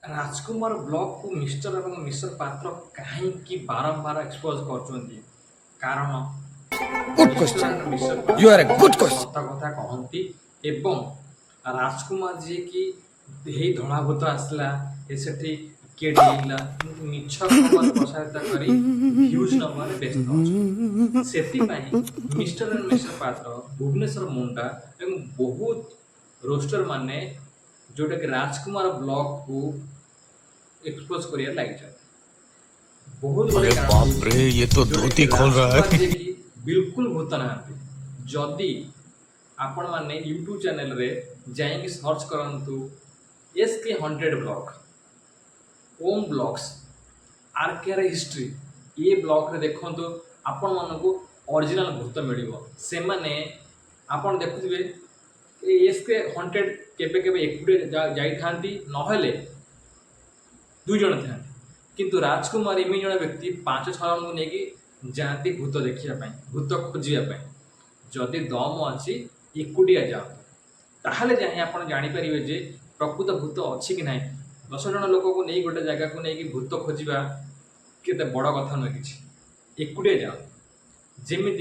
राजकुमार blog को mister एवं mister पात्र कहीं बारंबार एक्सपोज कर कारण Good mister and question. Mister You are पात्र a good सत question. कथा कहती एवं राजकुमार जी की हे धड़ाभूत आसला से किए डेला मिछ खबर प्रसारित कर भ्यूज नबार व्यस्त अच्छा से मिस्टर एंड मिस्टर पात्र भुवनेश्वर मुंडा एवं बहुत रोस्टर माने जोटा कि राजकुमार ब्लॉग को एक्सपोज कर लगी बहुत गुड़े अरे कारण बाप रे, ये तो जोटा धोती कि खोल रहा राजकुमार है। जी की बिल्कुल भूत ना जदि आपण मैंने यूट्यूब चैनल रे जाइए सर्च करंतु SK100 ब्लॉग ओम ब्लॉग्स आरकेआर हिस्ट्री ये ब्लॉग रे देखो आपण मानक ओरिजिनल भूत मिल से माने आपण देखुवे SK100 केबे केबे एकुटे जाई थांती नहले दुई जण था किंतु राजकुमार एमि जन व्यक्ति 5-6 जन को लेकिन जाती भूत देखा भूत खोजापी जदि दम अच्छी एकुटिया जाओ ताहले जाए आप जापर जे प्रकृत भूत अच्छी कि ना 10 जन लोक को नहीं गोटे जगह को लेकिन भूत खोजा केते बड़ कथा नुहे कि एकुटिया जाओ जमीक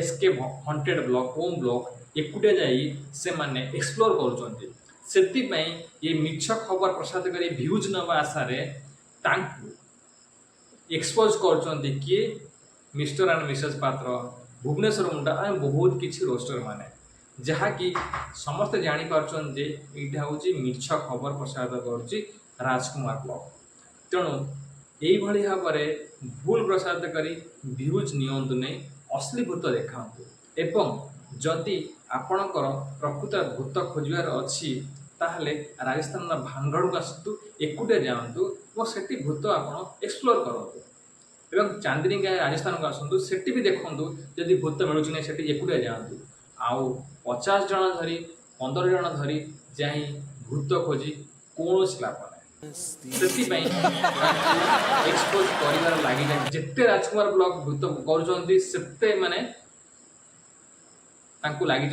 SK100 ब्लॉक ओम ब्लॉक एकुटिया जाई से माने एक्सप्लोर कर ये मिछ खबर प्रसाद कर भ्यूज नवा आशारे एक्सपोज कर किए मिस्टर एंड मिसेस पात्र भुवनेश्वर मुंडा बहुत किसी रोस्टर माने जहाँकि समस्त जापर यहाँ हूँ मिछ खबर प्रसाद कर राजकुमार ब्लॉग तेणु यही भाव में भूल प्रसाद कर भ्यूज नियंतु नहीं असली भूत देखा एवं जदि आपणकर प्रकृत भूत खोजार अच्छी ताहले राजस्थान भांगड़ को आसतु एकुटिया जातु और से भूत आप एक्सप्लोर करूँ एवं चांदनी गाय राजस्थान को आसतु से भी देखूँ जदि भूत मिलूँ ना से एकुटिया जातु आउ 50 जन धरी 15 जन धरी जा भूत खोजी कौन लाभ ना एक्सपोज कर लगी जाए जिते राजकुमार ब्लॉग भूत करते माने लगी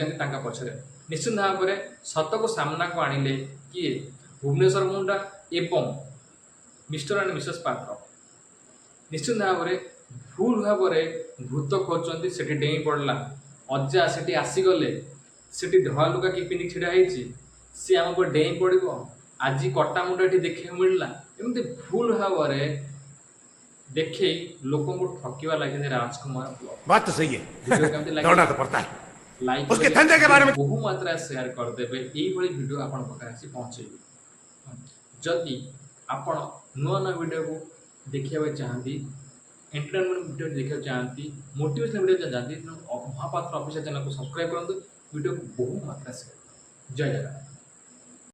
पछरे निश्चित भाव में सत को सामना को आणिले किए भुवनेश्वर मुंडा एवं मिस्टर एंड मिसेस पात्र निश्चित भाव में भूल भाव में भूत खोजते से डेई पड़ा अजा से आसीगले से धला लुगा कि पिंधि ढड़ा सी आम पर डेई पड़ो आज कटा मुंडा ये देखा मिलला एमती भूल भाव में देखे लोक को ठकवा लगे राजकुमार ब्लॉग बात तो सही है। दौड़ना तो पड़ता है। लाइक उसके धंधे के बारे में बहु मात्रा शेयर करदेवे यही वीडियो आपण पाखे पहुँचे जदि आपण नुआ नुआ वीडियो को देखा चाहती एंटरटेनमेंट वीडियो देखा चाहती मोटिवेशनल वीडियो चाहती महापात्र ऑफिशियल चैनल को सब्सक्राइब करूँ वीडियो को बहु मात्रा शेयर जय जगन्नाथ।